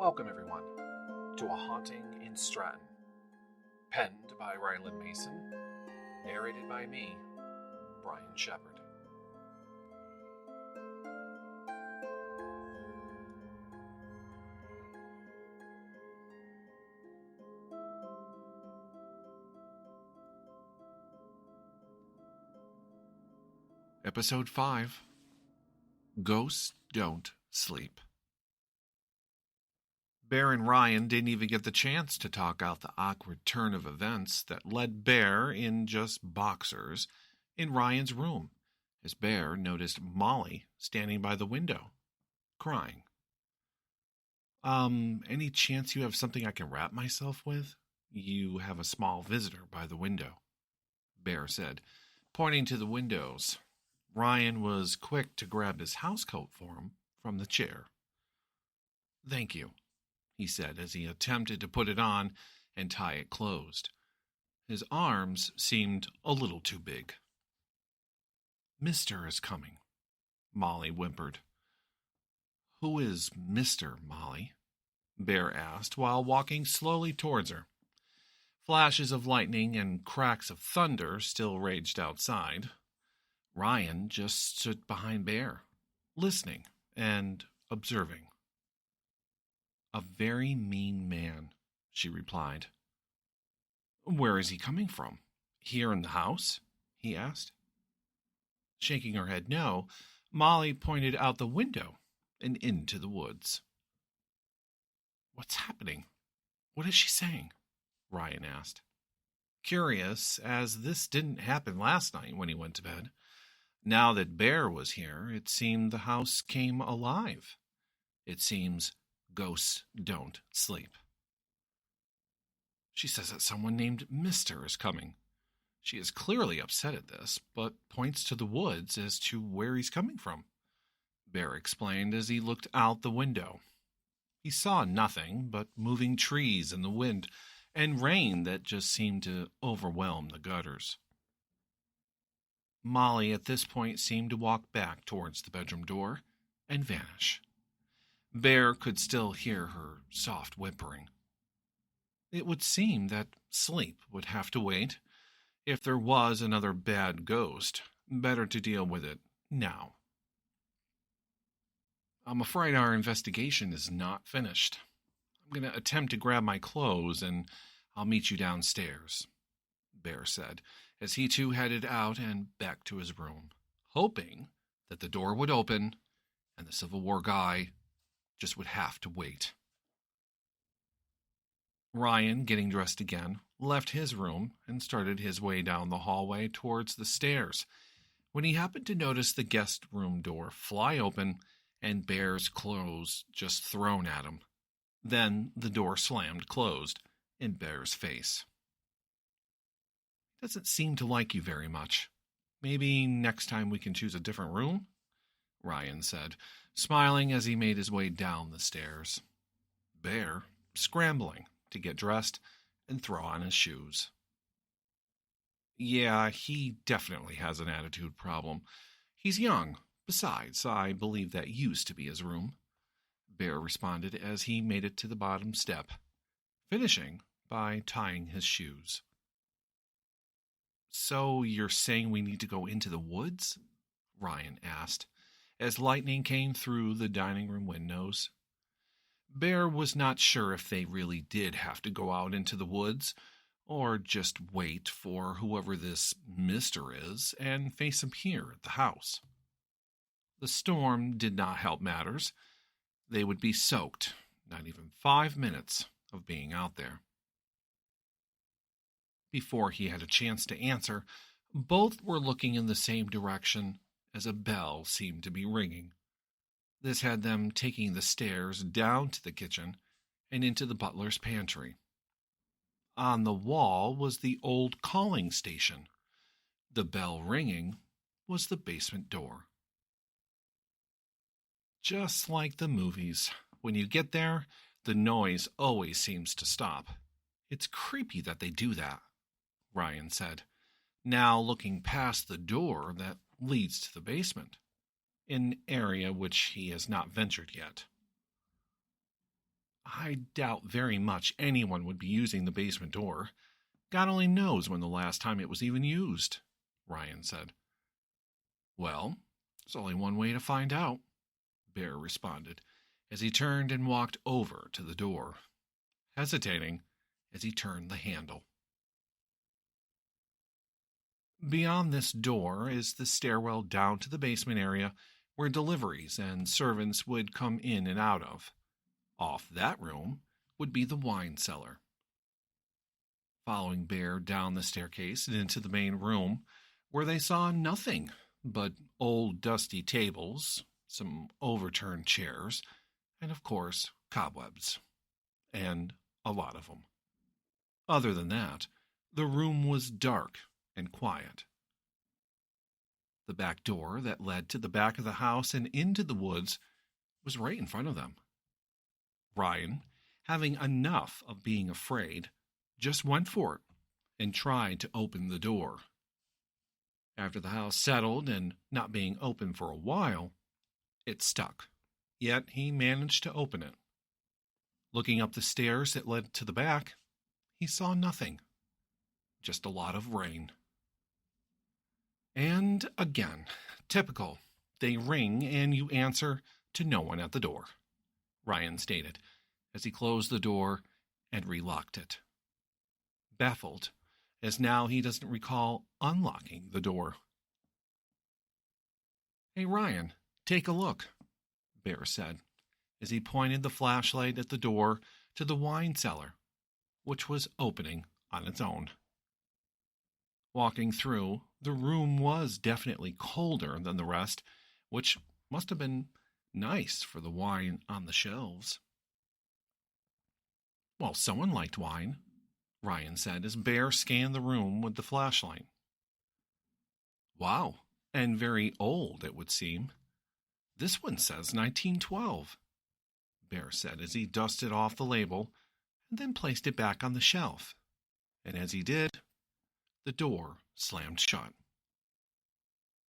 Welcome, everyone, to A Haunting in Stratton, penned by Ryland Mason, narrated by me, Brian Shepard. Episode 5, Ghosts Don't Sleep. Bear and Ryan didn't even get the chance to talk out the awkward turn of events that led Bear, in just boxers, in Ryan's room, as Bear noticed Molly standing by the window, crying. Any chance you have something I can wrap myself with? You have a small visitor by the window, Bear said, pointing to the windows. Ryan was quick to grab his housecoat for him from the chair. Thank you, he said as he attempted to put it on and tie it closed. His arms seemed a little too big. Mister is coming, Molly whimpered. Who is Mr. Molly? Bear asked while walking slowly towards her. Flashes of lightning and cracks of thunder still raged outside. Ryan just stood behind Bear, listening and observing. A very mean man, she replied. Where is he coming from? Here in the house? He asked. Shaking her head no, Molly pointed out the window and into the woods. What's happening? What is she saying? Ryan asked. Curious, as this didn't happen last night when he went to bed. Now that Bear was here, it seemed the house came alive. It seems ghosts don't sleep. She says that someone named Mister is coming. She is clearly upset at this, but points to the woods as to where he's coming from, Bear explained as he looked out the window. He saw nothing but moving trees in the wind and rain that just seemed to overwhelm the gutters. Molly at this point seemed to walk back towards the bedroom door and vanish. Bear could still hear her soft whimpering. It would seem that sleep would have to wait. If there was another bad ghost, better to deal with it now. I'm afraid our investigation is not finished. I'm going to attempt to grab my clothes and I'll meet you downstairs, Bear said, as he too headed out and back to his room, hoping that the door would open and the Civil War guy just would have to wait. Ryan, getting dressed again, left his room and started his way down the hallway towards the stairs when he happened to notice the guest room door fly open and Bear's clothes just thrown at him. Then the door slammed closed in Bear's face. Doesn't seem to like you very much. Maybe next time we can choose a different room? Ryan said, smiling as he made his way down the stairs. Bear scrambling to get dressed and throw on his shoes. Yeah, he definitely has an attitude problem. He's young. Besides, I believe that used to be his room, Bear responded as he made it to the bottom step, finishing by tying his shoes. So you're saying we need to go into the woods? Ryan asked, as lightning came through the dining room windows. Bear was not sure if they really did have to go out into the woods, or just wait for whoever this Mister is and face him here at the house. The storm did not help matters. They would be soaked, not even 5 minutes of being out there. Before he had a chance to answer, both were looking in the same direction as a bell seemed to be ringing. This had them taking the stairs down to the kitchen and into the butler's pantry. On the wall was the old calling station. The bell ringing was the basement door. Just like the movies, when you get there, the noise always seems to stop. It's creepy that they do that, Ryan said, now looking past the door that leads to the basement, an area which he has not ventured yet. I doubt very much anyone would be using the basement door. God only knows when the last time it was even used, Ryan said. Well, there's only one way to find out, Bear responded, as he turned and walked over to the door, hesitating as he turned the handle. Beyond this door is the stairwell down to the basement area where deliveries and servants would come in and out of. Off that room would be the wine cellar. Following Bear down the staircase and into the main room, where they saw nothing but old dusty tables, some overturned chairs, and of course, cobwebs. And a lot of them. Other than that, the room was dark and quiet. The back door that led to the back of the house and into the woods was right in front of them. Ryan, having enough of being afraid, just went for it and tried to open the door. After the house settled and not being open for a while, it stuck, yet he managed to open it. Looking up the stairs that led to the back, he saw nothing, just a lot of rain. And again, typical, they ring and you answer to no one at the door, Ryan stated, as he closed the door and relocked it. Baffled, as now he doesn't recall unlocking the door. Hey, Ryan, take a look, Bear said, as he pointed the flashlight at the door to the wine cellar, which was opening on its own. Walking through, the room was definitely colder than the rest, which must have been nice for the wine on the shelves. Well, someone liked wine, Ryan said as Bear scanned the room with the flashlight. Wow, and very old, it would seem. This one says 1912, Bear said as he dusted off the label and then placed it back on the shelf. And as he did, the door slammed shut.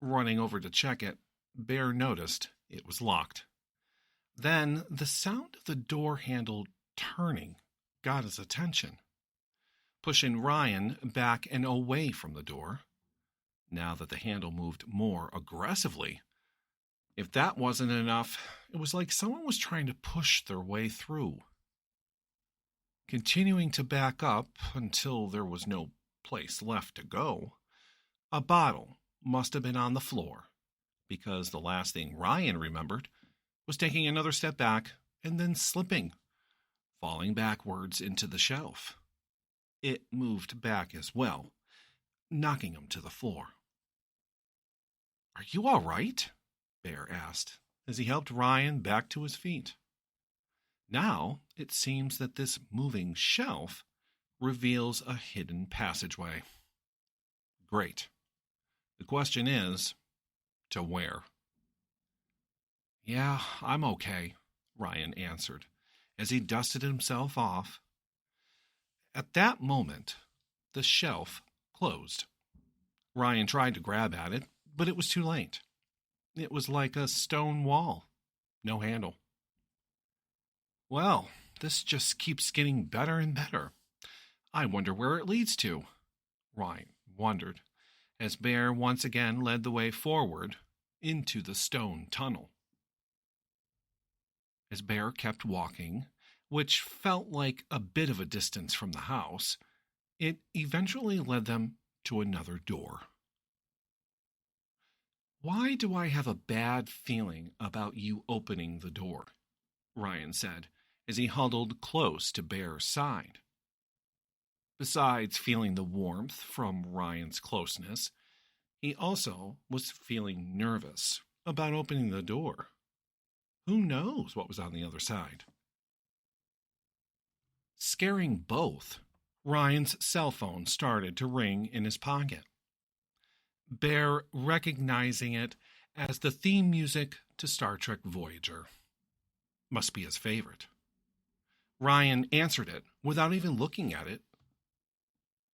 Running over to check it, Bear noticed it was locked. Then the sound of the door handle turning got his attention, pushing Ryan back and away from the door. Now that the handle moved more aggressively, if that wasn't enough, it was like someone was trying to push their way through. Continuing to back up until there was no place left to go, a bottle must have been on the floor, because the last thing Ryan remembered was taking another step back and then slipping, falling backwards into the shelf. It moved back as well, knocking him to the floor. Are you all right? Bear asked, as he helped Ryan back to his feet. Now it seems that this moving shelf reveals a hidden passageway. Great. The question is, to where? Yeah, I'm okay, Ryan answered, as he dusted himself off. At that moment, the shelf closed. Ryan tried to grab at it, but it was too late. It was like a stone wall, no handle. Well, this just keeps getting better and better. I wonder where it leads to, Ryan wondered, as Bear once again led the way forward into the stone tunnel. As Bear kept walking, which felt like a bit of a distance from the house, it eventually led them to another door. Why do I have a bad feeling about you opening the door? Ryan said, as he huddled close to Bear's side. Besides feeling the warmth from Ryan's closeness, he also was feeling nervous about opening the door. Who knows what was on the other side? Scaring both, Ryan's cell phone started to ring in his pocket. Bear recognizing it as the theme music to Star Trek Voyager. Must be his favorite. Ryan answered it without even looking at it.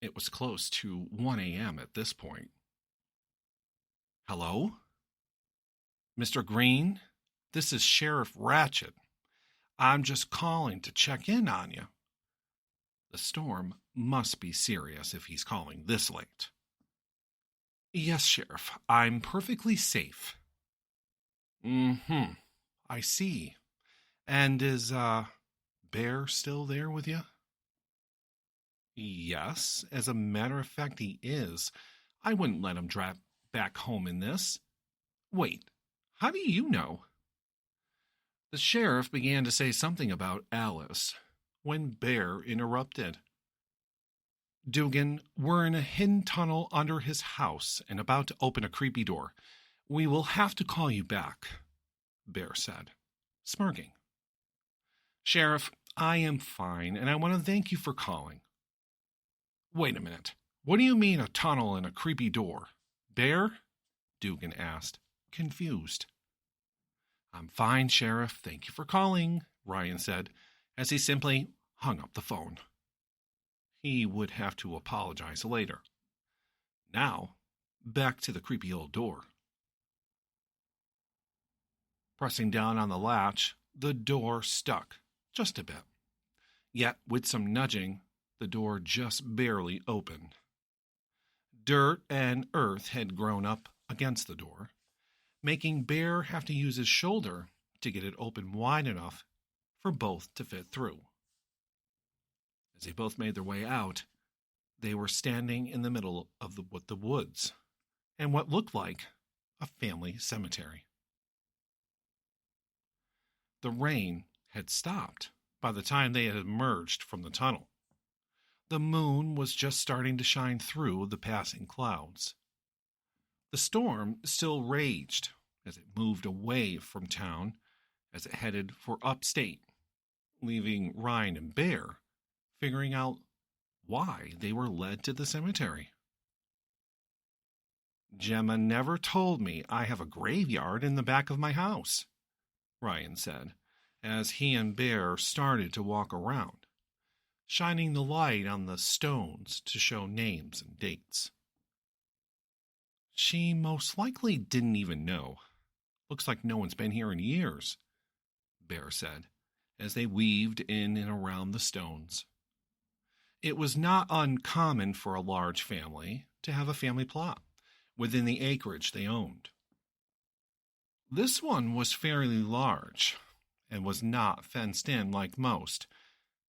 It was close to 1 a.m. at this point. Hello? Mr. Green, this is Sheriff Ratchet. I'm just calling to check in on you. The storm must be serious if he's calling this late. Yes, Sheriff, I'm perfectly safe. Mm-hmm. I see. And is, Bear still there with you? Yes, as a matter of fact, he is. I wouldn't let him drive back home in this. Wait, how do you know? The sheriff began to say something about Alice when Bear interrupted. Dugan, we're in a hidden tunnel under his house and about to open a creepy door. We will have to call you back, Bear said, smirking. Sheriff, I am fine, and I want to thank you for calling. Wait a minute. What do you mean a tunnel and a creepy door? Bear? Dugan asked, confused. I'm fine, Sheriff. Thank you for calling, Ryan said, as he simply hung up the phone. He would have to apologize later. Now, back to the creepy old door. Pressing down on the latch, the door stuck, just a bit. Yet, with some nudging, the door just barely opened. Dirt and earth had grown up against the door, making Bear have to use his shoulder to get it open wide enough for both to fit through. As they both made their way out, they were standing in the middle of the woods and what looked like a family cemetery. The rain had stopped by the time they had emerged from the tunnel. The moon was just starting to shine through the passing clouds. The storm still raged as it moved away from town as it headed for upstate, leaving Ryan and Bear figuring out why they were led to the cemetery. Gemma never told me I have a graveyard in the back of my house, Ryan said, as he and Bear started to walk around, shining the light on the stones to show names and dates. She most likely didn't even know. Looks like no one's been here in years, Bear said, as they weaved in and around the stones. It was not uncommon for a large family to have a family plot within the acreage they owned. This one was fairly large and was not fenced in like most,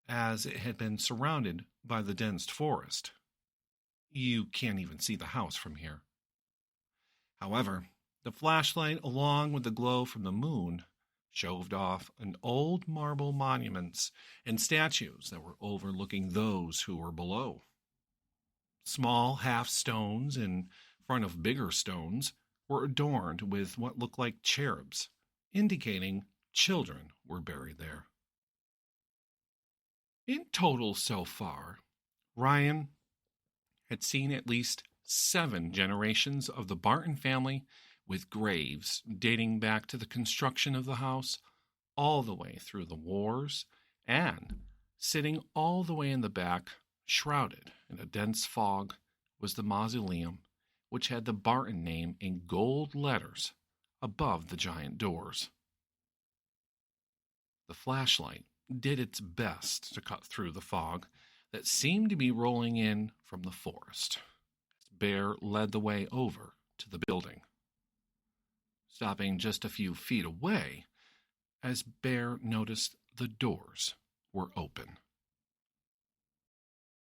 as it had been surrounded by the dense forest. You can't even see the house from here. However, the flashlight, along with the glow from the moon, shoved off an old marble monuments and statues that were overlooking those who were below. Small half stones in front of bigger stones were adorned with what looked like cherubs, indicating children were buried there. In total so far, Ryan had seen at least 7 generations of the Barton family, with graves dating back to the construction of the house all the way through the wars, and sitting all the way in the back, shrouded in a dense fog, was the mausoleum, which had the Barton name in gold letters above the giant doors. The flashlight did its best to cut through the fog that seemed to be rolling in from the forest. Bear led the way over to the building, stopping just a few feet away as Bear noticed the doors were open.